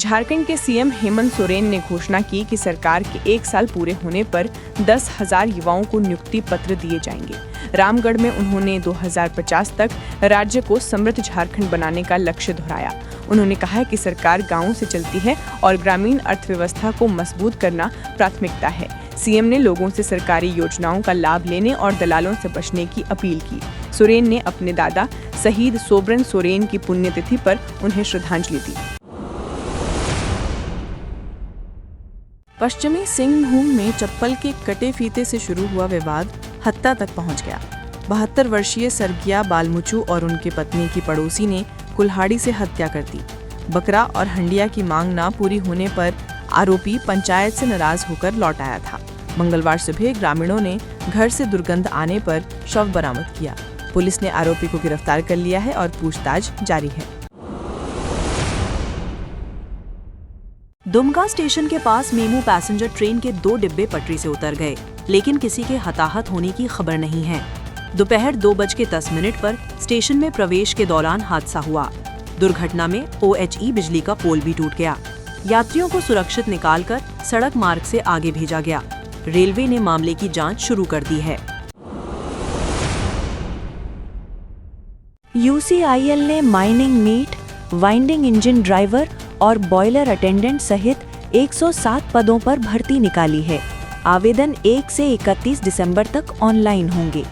झारखंड के सीएम हेमंत सोरेन ने घोषणा की कि सरकार के 1 साल पूरे होने पर 10,000 युवाओं को नियुक्ति पत्र दिए जाएंगे। रामगढ़ में उन्होंने 2050 तक राज्य को समृद्ध झारखंड बनाने का लक्ष्य दोहराया। उन्होंने कहा कि सरकार गांवों से चलती है और ग्रामीण अर्थव्यवस्था को मजबूत करना प्राथमिकता है। सीएम ने लोगों से सरकारी योजनाओं का लाभ लेने और दलालों से बचने की अपील की। सोरेन ने अपने दादा शहीद सोबरन सोरेन की पुण्यतिथि पर उन्हें श्रद्धांजलि दी। पश्चिमी सिंहभूम में चप्पल के कटे फीते से शुरू हुआ विवाद हत्या तक पहुंच गया। 72 वर्षीय सरगिया बालमुचू और उनकी पत्नी की पड़ोसी ने कुल्हाड़ी से हत्या कर दी। बकरा और हंडिया की मांग न पूरी होने पर आरोपी पंचायत से नाराज होकर लौट आया था। मंगलवार सुबह ग्रामीणों ने घर से दुर्गंध आने पर शव बरामद किया। पुलिस ने आरोपी को गिरफ्तार कर लिया है और पूछताछ जारी है। दुमका स्टेशन के पास मेमू पैसेंजर ट्रेन के 2 डिब्बे पटरी से उतर गए, लेकिन किसी के हताहत होने की खबर नहीं है। दोपहर 2:10 पर स्टेशन में प्रवेश के दौरान हादसा हुआ। दुर्घटना में OHE बिजली का पोल भी टूट गया। यात्रियों को सुरक्षित निकालकर सड़क मार्ग से आगे भेजा गया। रेलवे ने मामले की जांच शुरू कर दी है। UCIL ने mining mate, winding engine driver और बॉयलर अटेंडेंट सहित 107 पदों पर भर्ती निकाली है। आवेदन 1 से 31 दिसंबर तक ऑनलाइन होंगे।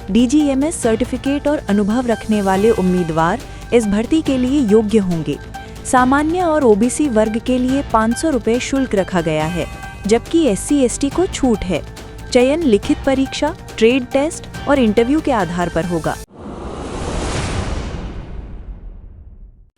DGMS सर्टिफिकेट और अनुभव रखने वाले उम्मीदवार इस भर्ती के लिए योग्य होंगे। सामान्य और OBC वर्ग के लिए 500 रुपये शुल्क रखा गया है, जबकि SC/ST को छूट है। चयन लिखित परीक्षा, ट्रेड टेस्ट और इंटरव्यू के आधार पर होगा।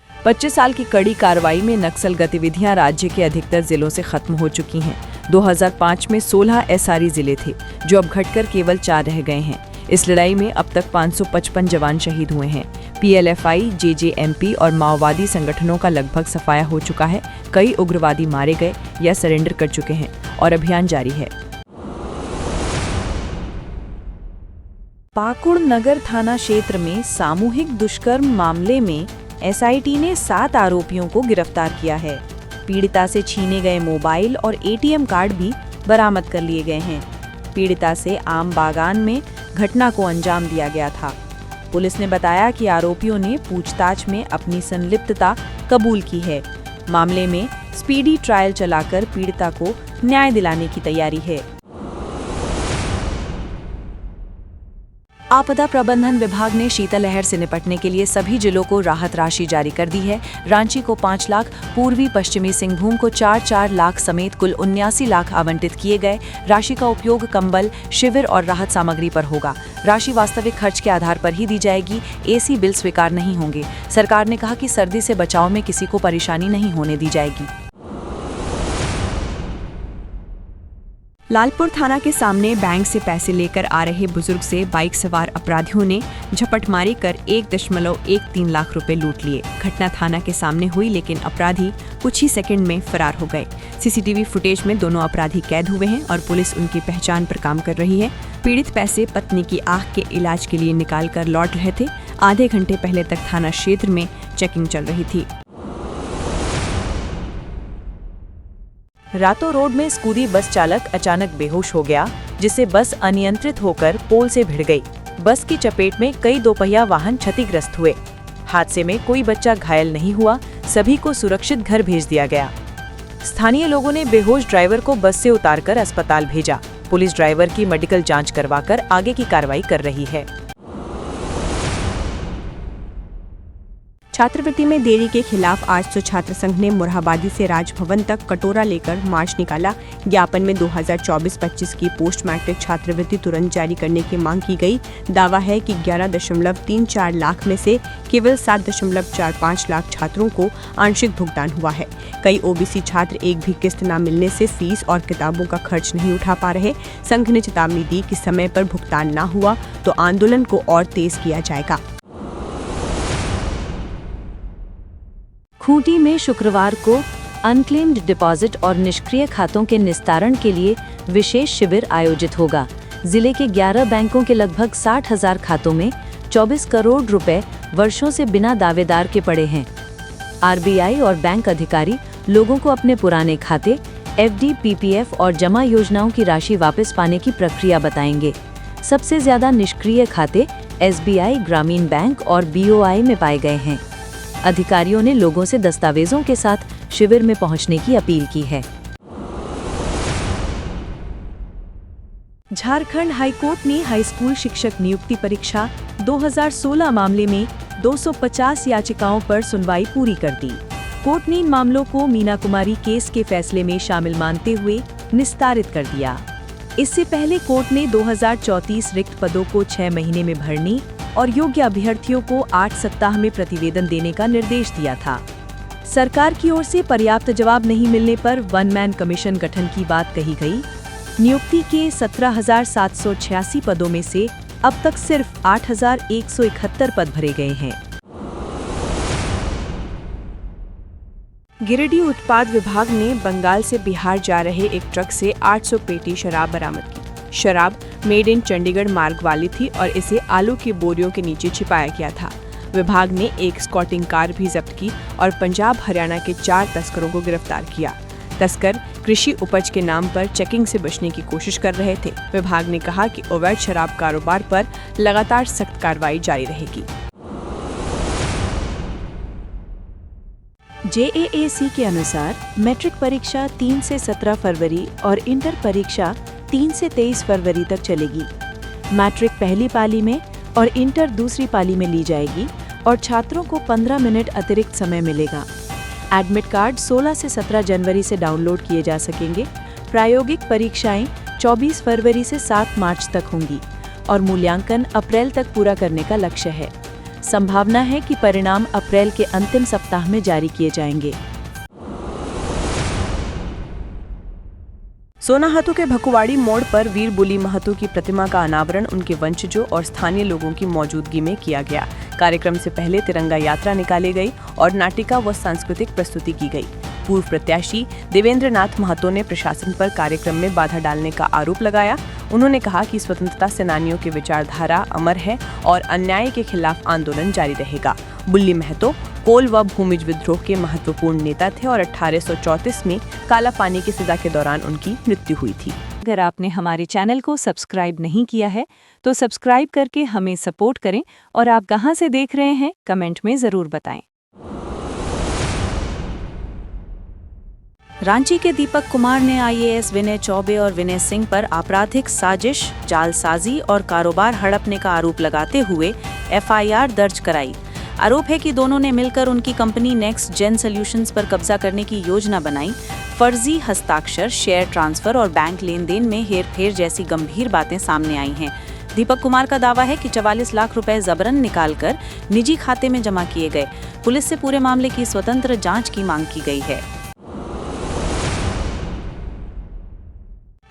25 साल की कड़ी कार्रवाई में नक्सल गतिविधियां राज्य के अधिकतर जिलों से खत्म हो चुकी हैं। 2005 में 16 SRE जिले थे, जो अब घटकर केवल 4 रह गए हैं। इस लड़ाई में अब तक 555 जवान शहीद हुए हैं। PLFI, JJMP और माओवादी संगठनों का लगभग सफाया हो चुका है। कई उग्रवादी मारे गए या सरेंडर कर चुके हैं और अभियान जारी है। पाकुड़ नगर थाना क्षेत्र में सामूहिक दुष्कर्म मामले में SIT ने 7 आरोपियों को गिरफ्तार किया है। पीड़िता से छीने गए मोबाइल और ATM कार्ड भी बरामद कर लिए गए हैं। पीड़िता से आम बागान में घटना को अंजाम दिया गया था। पुलिस ने बताया कि आरोपियों ने पूछताछ में अपनी संलिप्तता कबूल की है। मामले में स्पीडी ट्रायल चलाकर पीड़िता को न्याय दिलाने की तैयारी है। आपदा प्रबंधन विभाग ने शीतलहर से निपटने के लिए सभी जिलों को राहत राशि जारी कर दी है। रांची को 5 लाख, पूर्वी पश्चिमी सिंहभूम को 4-4 लाख समेत कुल 79 लाख आवंटित किए गए। राशि का उपयोग कंबल, शिविर और राहत सामग्री पर होगा। राशि वास्तविक खर्च के आधार पर ही दी जाएगी। AC बिल स्वीकार नहीं होंगे। सरकार ने कहा कि सर्दी से बचाव में किसी को परेशानी नहीं होने दी जाएगी। लालपुर थाना के सामने बैंक से पैसे लेकर आ रहे बुजुर्ग से बाइक सवार अपराधियों ने झपटमारी कर 1.13 लाख रुपए लूट लिए। घटना थाना के सामने हुई, लेकिन अपराधी कुछ ही सेकंड में फरार हो गए। CCTV फुटेज में दोनों अपराधी कैद हुए हैं और पुलिस उनकी पहचान पर काम कर रही है। पीड़ित पैसे पत्नी की आंख के इलाज के लिए निकाल कर लौट रहे थे। आधे घंटे पहले तक थाना क्षेत्र में चेकिंग चल रही थी। रातो रोड में स्कूटी बस चालक अचानक बेहोश हो गया, जिससे बस अनियंत्रित होकर पोल से भिड़ गई। बस की चपेट में कई दोपहिया वाहन क्षतिग्रस्त हुए। हादसे में कोई बच्चा घायल नहीं हुआ। सभी को सुरक्षित घर भेज दिया गया। स्थानीय लोगों ने बेहोश ड्राइवर को बस से उतारकर अस्पताल भेजा। पुलिस ड्राइवर की मेडिकल जांच करवाकर आगे की कार्रवाई कर रही है। छात्रवृत्ति में देरी के खिलाफ आज तो छात्र संघ ने मोरहाबादी से राजभवन तक कटोरा लेकर मार्च निकाला। ज्ञापन में 2024-25 की पोस्ट मैट्रिक छात्रवृत्ति तुरंत जारी करने की मांग की गई। दावा है कि 11.34 लाख में से केवल 7.45 लाख छात्रों को आंशिक भुगतान हुआ है। कई OBC छात्र एक भी किस्त न मिलने से फीस और किताबों का खर्च नहीं उठा पा रहे। संघ ने चेतावनी दी कि समय पर भुगतान न हुआ तो आंदोलन को और तेज किया जाएगा। खूंटी में शुक्रवार को अनक्लेम्ड डिपॉजिट और निष्क्रिय खातों के निस्तारण के लिए विशेष शिविर आयोजित होगा। जिले के 11 बैंकों के लगभग 60,000 खातों में 24 करोड़ रुपए वर्षों से बिना दावेदार के पड़े हैं। RBI और बैंक अधिकारी लोगों को अपने पुराने खाते, FD, PPF और जमा योजनाओं की राशि वापस पाने की प्रक्रिया बताएंगे। सबसे ज्यादा निष्क्रिय खाते SBI, ग्रामीण बैंक और BOI में पाए गए हैं। अधिकारियों ने लोगों से दस्तावेजों के साथ शिविर में पहुंचने की अपील की है। झारखंड हाईकोर्ट ने हाई स्कूल शिक्षक नियुक्ति परीक्षा 2016 मामले में 250 याचिकाओं पर सुनवाई पूरी कर दी। कोर्ट ने इन मामलों को मीना कुमारी केस के फैसले में शामिल मानते हुए निस्तारित कर दिया। इससे पहले कोर्ट ने 2034 रिक्त पदों को 6 महीने में भरने और योग्य अभ्यर्थियों को 8 सप्ताह में प्रतिवेदन देने का निर्देश दिया था। सरकार की ओर से पर्याप्त जवाब नहीं मिलने पर वन मैन कमीशन गठन की बात कही गई। नियुक्ति के 17,786 पदों में से अब तक सिर्फ 8,171 पद भरे गए हैं। गिरिडीह उत्पाद विभाग ने बंगाल से बिहार जा रहे एक ट्रक से 800 पेटी शराब बरामद की। शराब मेड इन चंडीगढ़ मार्ग वाली थी और इसे आलू की बोरियों के नीचे छिपाया गया था। विभाग ने एक स्कॉटिंग कार भी जब्त की और पंजाब हरियाणा के 4 तस्करों को गिरफ्तार किया। तस्कर कृषि उपज के नाम पर चेकिंग से बचने की कोशिश कर रहे थे। विभाग ने कहा कि अवैध शराब कारोबार पर लगातार सख्त कार्रवाई जारी रहेगी। JAAC के अनुसार मैट्रिक परीक्षा 3 से 17 फरवरी और इंटर परीक्षा 3 से 23 फरवरी तक चलेगी। मैट्रिक पहली पाली में और इंटर दूसरी पाली में ली जाएगी और छात्रों को 15 मिनट अतिरिक्त समय मिलेगा। एडमिट कार्ड 16 से 17 जनवरी से डाउनलोड किए जा सकेंगे। प्रायोगिक परीक्षाएं 24 फरवरी से 7 मार्च तक होंगी और मूल्यांकन अप्रैल तक पूरा करने का लक्ष्य है। संभावना है कि परिणाम अप्रैल के अंतिम सप्ताह में जारी किए जाएंगे। सोनाहातू के भकुवाड़ी मोड़ पर वीर बुली महतो की प्रतिमा का अनावरण उनके वंशजों और स्थानीय लोगों की मौजूदगी में किया गया। कार्यक्रम से पहले तिरंगा यात्रा निकाली गई और नाटिका व सांस्कृतिक प्रस्तुति की गई। पूर्व प्रत्याशी देवेंद्र नाथ महतो ने प्रशासन पर कार्यक्रम में बाधा डालने का आरोप लगाया। उन्होंने कहा कि स्वतंत्रता सेनानियों की विचारधारा अमर है और अन्याय के खिलाफ आंदोलन जारी रहेगा। बुल्ली महतो कोल व भूमिज विद्रोह के महत्वपूर्ण नेता थे और 1834 में काला पानी की सजा के दौरान उनकी मृत्यु हुई थी। अगर आपने हमारे चैनल को सब्सक्राइब नहीं किया है तो सब्सक्राइब करके हमें सपोर्ट करें और आप कहां से देख रहे हैं कमेंट में जरूर बताएं। रांची के दीपक कुमार ने IAS विनय चौबे और विनय सिंह पर आपराधिक साजिश, जालसाजी और कारोबार हड़पने का आरोप लगाते हुए FIR दर्ज कराई। आरोप है कि दोनों ने मिलकर उनकी कंपनी नेक्स्ट जेन सॉल्यूशंस पर कब्जा करने की योजना बनाई। फर्जी हस्ताक्षर, शेयर ट्रांसफर और बैंक लेन देन में हेरफेर जैसी गंभीर बातें सामने आई हैं। दीपक कुमार का दावा है कि 44 लाख रुपए जबरन निकालकर निजी खाते में जमा किए गए। पुलिस से पूरे मामले की स्वतंत्र जांच की मांग की गई है।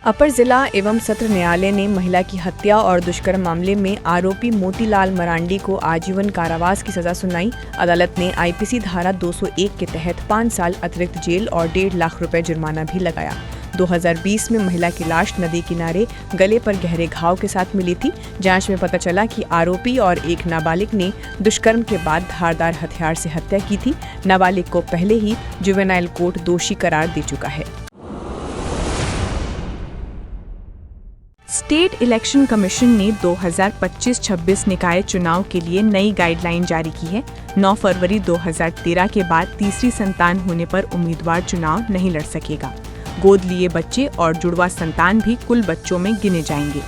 अपर जिला एवं सत्र न्यायालय ने महिला की हत्या और दुष्कर्म मामले में आरोपी मोतीलाल मरांडी को आजीवन कारावास की सजा सुनाई। अदालत ने IPC धारा 201 के तहत 5 साल अतिरिक्त जेल और 1.5 लाख रुपए जुर्माना भी लगाया। 2020 में महिला की लाश नदी किनारे गले पर गहरे घाव के साथ मिली थी। जांच में पता चला कि आरोपी और एक नाबालिग ने दुष्कर्म के बाद धारदार हथियार से हत्या की थी। नाबालिग को पहले ही जुवेनाइल कोर्ट दोषी करार दे चुका है। स्टेट इलेक्शन कमीशन ने 2025-26 निकाय चुनाव के लिए नई गाइडलाइन जारी की है। 9 फरवरी 2013 के बाद तीसरी संतान होने पर उम्मीदवार चुनाव नहीं लड़ सकेगा। गोद लिए बच्चे और जुड़वा संतान भी कुल बच्चों में गिने जाएंगे।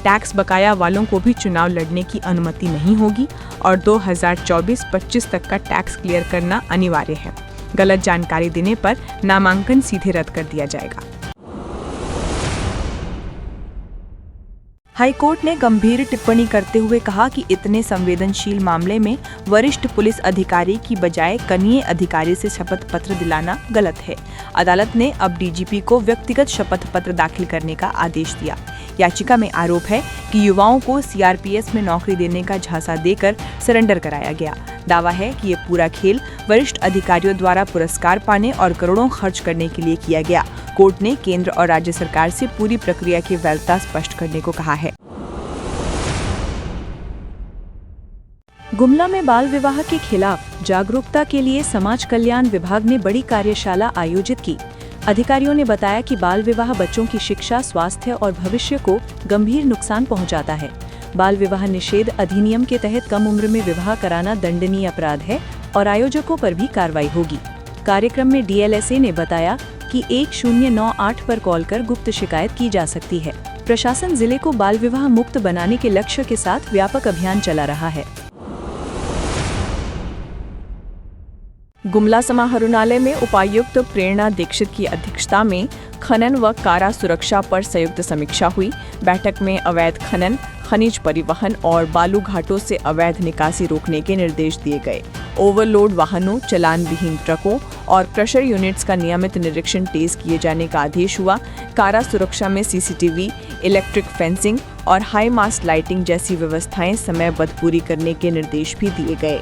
टैक्स बकाया वालों को भी चुनाव लड़ने की अनुमति नहीं होगी और 2024-25 तक का टैक्स क्लियर करना अनिवार्य है। गलत जानकारी देने पर नामांकन सीधे रद्द कर दिया जाएगा। हाईकोर्ट ने गंभीर टिप्पणी करते हुए कहा कि इतने संवेदनशील मामले में वरिष्ठ पुलिस अधिकारी की बजाय कनीय अधिकारी से शपथ पत्र दिलाना गलत है। अदालत ने अब DGP को व्यक्तिगत शपथ पत्र दाखिल करने का आदेश दिया। याचिका में आरोप है कि युवाओं को CRPS में नौकरी देने का झांसा देकर सरेंडर कराया गया। दावा है कि ये पूरा खेल वरिष्ठ अधिकारियों द्वारा पुरस्कार पाने और करोड़ों खर्च करने के लिए किया गया। कोर्ट ने केंद्र और राज्य सरकार से पूरी प्रक्रिया की वैधता स्पष्ट करने को कहा है। गुमला में बाल विवाह के खिलाफ जागरूकता के लिए समाज कल्याण विभाग ने बड़ी कार्यशाला आयोजित की। अधिकारियों ने बताया कि बाल विवाह बच्चों की शिक्षा, स्वास्थ्य और भविष्य को गंभीर नुकसान पहुंचाता है। बाल विवाह निषेध अधिनियम के तहत कम उम्र में विवाह कराना दंडनीय अपराध है और आयोजकों पर भी कार्रवाई होगी। कार्यक्रम में DLSA ने बताया कि 1098 पर कॉल कर गुप्त शिकायत की जा सकती है। प्रशासन जिले को बाल विवाह मुक्त बनाने के लक्ष्य के साथ व्यापक अभियान चला रहा है। गुमला समाहरणालय में उपायुक्त प्रेरणा दीक्षित की अध्यक्षता में खनन व कारा सुरक्षा पर संयुक्त समीक्षा हुई। बैठक में अवैध खनन, खनिज परिवहन और बालू घाटों से अवैध निकासी रोकने के निर्देश दिए गए। ओवरलोड वाहनों, चालान विहीन ट्रकों और क्रशर यूनिट्स का नियमित निरीक्षण तेज किए जाने का आदेश हुआ। कारा सुरक्षा में CCTV, इलेक्ट्रिक फेंसिंग और हाई मास्ट लाइटिंग जैसी व्यवस्थाएं समयबद्ध पूरी करने के निर्देश भी दिए गए।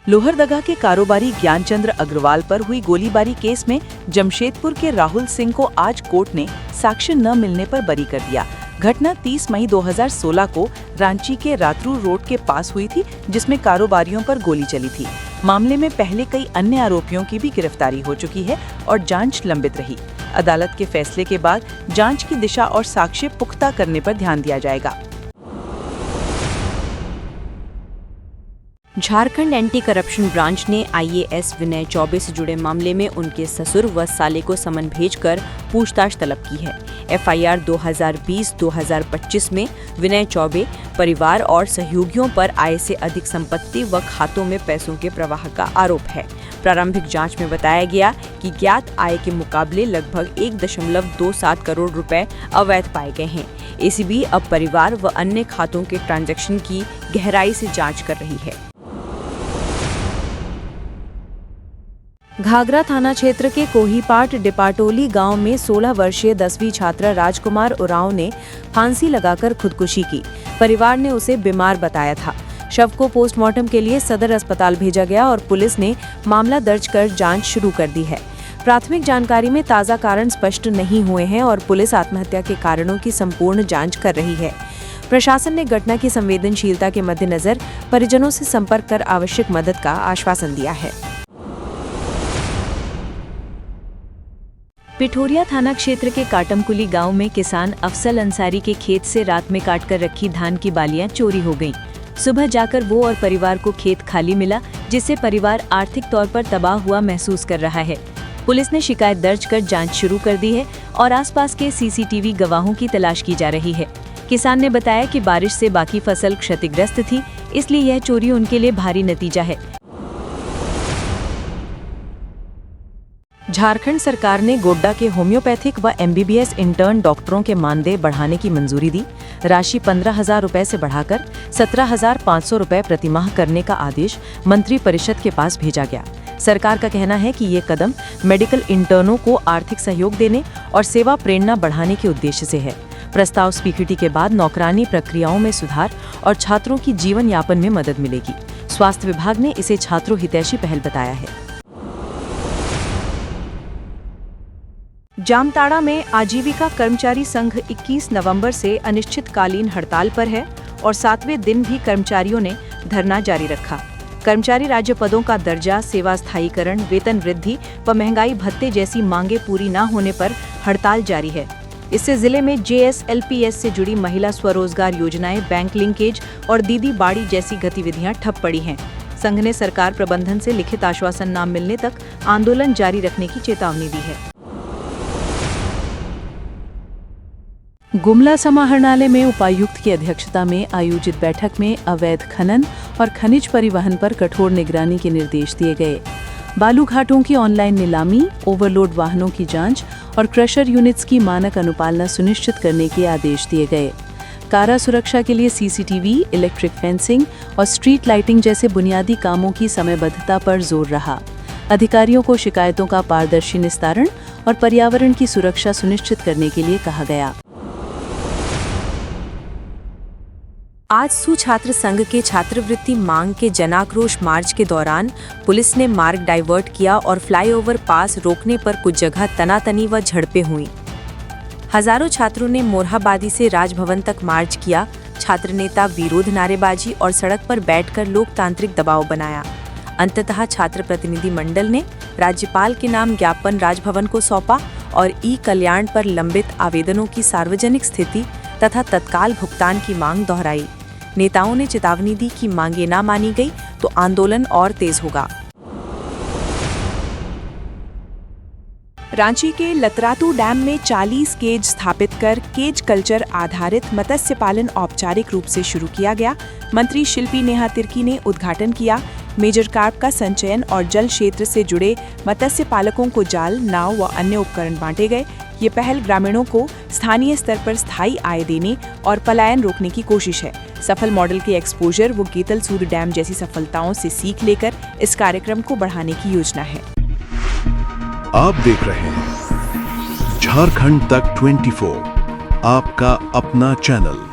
लोहरदगा के कारोबारी ज्ञानचंद्र अग्रवाल पर हुई गोलीबारी केस में जमशेदपुर के राहुल सिंह को आज कोर्ट ने साक्ष्य न मिलने पर बरी कर दिया। घटना 30 मई 2016 को रांची के रातरू रोड के पास हुई थी, जिसमें कारोबारियों पर गोली चली थी। मामले में पहले कई अन्य आरोपियों की भी गिरफ्तारी हो चुकी है और जांच लंबित रही। अदालत के फैसले के बाद जांच की दिशा और साक्ष्य पुख्ता करने पर ध्यान दिया जाएगा। झारखंड एंटी करप्शन ब्रांच ने IAS विनय चौबे से जुड़े मामले में उनके ससुर व साले को समन भेजकर पूछताछ तलब की है। FIR 2020-2025 में विनय चौबे परिवार और सहयोगियों पर आय से अधिक संपत्ति व खातों में पैसों के प्रवाह का आरोप है। प्रारंभिक जांच में बताया गया कि ज्ञात आय के मुकाबले लगभग 1.27 करोड़ रुपए अवैध पाए गए हैं। ACB अब परिवार व अन्य खातों के ट्रांजैक्शन की गहराई से जांच कर रही है। घाघरा थाना क्षेत्र के कोहीपाट डिपाटोली गांव में 16 वर्षीय 10वीं छात्रा राजकुमार उरांव ने फांसी लगाकर खुदकुशी की। परिवार ने उसे बीमार बताया था। शव को पोस्टमार्टम के लिए सदर अस्पताल भेजा गया और पुलिस ने मामला दर्ज कर जांच शुरू कर दी है। प्राथमिक जानकारी में ताज़ा कारण स्पष्ट नहीं हुए हैं और पुलिस आत्महत्या के कारणों की संपूर्ण जांच कर रही है। प्रशासन ने घटना की संवेदनशीलता के मद्देनजर परिजनों से संपर्क कर आवश्यक मदद का आश्वासन दिया है। पिठोरिया थाना क्षेत्र के काटमकुली गांव में किसान अफसल अंसारी के खेत से रात में काटकर रखी धान की बालियां चोरी हो गईं। सुबह जाकर वो और परिवार को खेत खाली मिला, जिससे परिवार आर्थिक तौर पर तबाह हुआ महसूस कर रहा है। पुलिस ने शिकायत दर्ज कर जांच शुरू कर दी है और आसपास के CCTV गवाहों की तलाश की जा रही है। किसान ने बताया कि बारिश से बाकी फसल क्षतिग्रस्त थी, इसलिए यह चोरी उनके लिए भारी नतीजा है। झारखंड सरकार ने गोड्डा के होम्योपैथिक व MBBS इंटर्न डॉक्टरों के मानदेय बढ़ाने की मंजूरी दी। राशि 15,000 रुपए से बढ़ाकर 17,500 रुपए प्रतिमाह करने का आदेश मंत्री परिषद के पास भेजा गया। सरकार का कहना है कि ये कदम मेडिकल इंटर्नों को आर्थिक सहयोग देने और सेवा प्रेरणा बढ़ाने के उद्देश्य से है। प्रस्ताव स्वीकृति के बाद नौकरानी प्रक्रियाओं में सुधार और छात्रों की जीवन यापन में मदद मिलेगी। स्वास्थ्य विभाग ने इसे छात्रों हितैषी पहल बताया है। जामताड़ा में आजीविका कर्मचारी संघ 21 नवंबर से अनिश्चितकालीन हड़ताल पर है और 7वें दिन भी कर्मचारियों ने धरना जारी रखा। कर्मचारी राज्य पदों का दर्जा, सेवा स्थायीकरण, वेतन वृद्धि व महंगाई भत्ते जैसी मांगे पूरी न होने पर हड़ताल जारी है। इससे जिले में JSLPS से जुड़ी महिला स्वरोजगार योजनाएं, बैंक लिंकेज और दीदी बाड़ी जैसी गतिविधियां ठप पड़ी हैं। संघ ने सरकार प्रबंधन से लिखित आश्वासन न मिलने तक आंदोलन जारी रखने की चेतावनी दी है। गुमला समाहरणालय में उपायुक्त की अध्यक्षता में आयोजित बैठक में अवैध खनन और खनिज परिवहन पर कठोर निगरानी के निर्देश दिए गए। बालू घाटों की ऑनलाइन नीलामी, ओवरलोड वाहनों की जांच और क्रशर यूनिट्स की मानक अनुपालना सुनिश्चित करने के आदेश दिए गए। कारा सुरक्षा के लिए CCTV, इलेक्ट्रिक फेंसिंग और स्ट्रीट लाइटिंग जैसे बुनियादी कामों की समयबद्धता पर जोर रहा। अधिकारियों को शिकायतों का पारदर्शी निस्तारण और पर्यावरण की सुरक्षा सुनिश्चित करने के लिए कहा गया। आज सुछात्र संघ के छात्रवृत्ति मांग के जनाक्रोश मार्च के दौरान पुलिस ने मार्ग डाइवर्ट किया और फ्लाईओवर पास रोकने पर कुछ जगह तनातनी व झड़पें हुईं। हजारों छात्रों ने मोरहाबादी से राजभवन तक मार्च किया। छात्र नेता विरोध नारेबाजी और सड़क पर बैठकर लोकतांत्रिक दबाव बनाया। अंततः छात्र प्रतिनिधि मंडल ने राज्यपाल के नाम ज्ञापन राजभवन को सौंपा और ई-कल्याण पर लंबित आवेदनों की सार्वजनिक स्थिति तथा तत्काल भुगतान की मांग दोहराई। नेताओं ने चेतावनी दी कि मांगे ना मानी गई तो आंदोलन और तेज होगा। रांची के लतरातू डैम में 40 केज स्थापित कर केज कल्चर आधारित मत्स्य पालन औपचारिक रूप से शुरू किया गया। मंत्री शिल्पी नेहा तिर्की ने उद्घाटन किया। मेजर कार्प का संचयन और जल क्षेत्र से जुड़े मत्स्य पालकों को जाल, नाव व अन्य उपकरण बांटे गए। ये पहल ग्रामीणों को स्थानीय स्तर पर स्थायी आय देने और पलायन रोकने की कोशिश है। सफल मॉडल के एक्सपोजर व गेतल सूद डैम जैसी सफलताओं से सीख लेकर इस कार्यक्रम को बढ़ाने की योजना है। आप देख रहे हैं झारखंड तक 24, आपका अपना चैनल।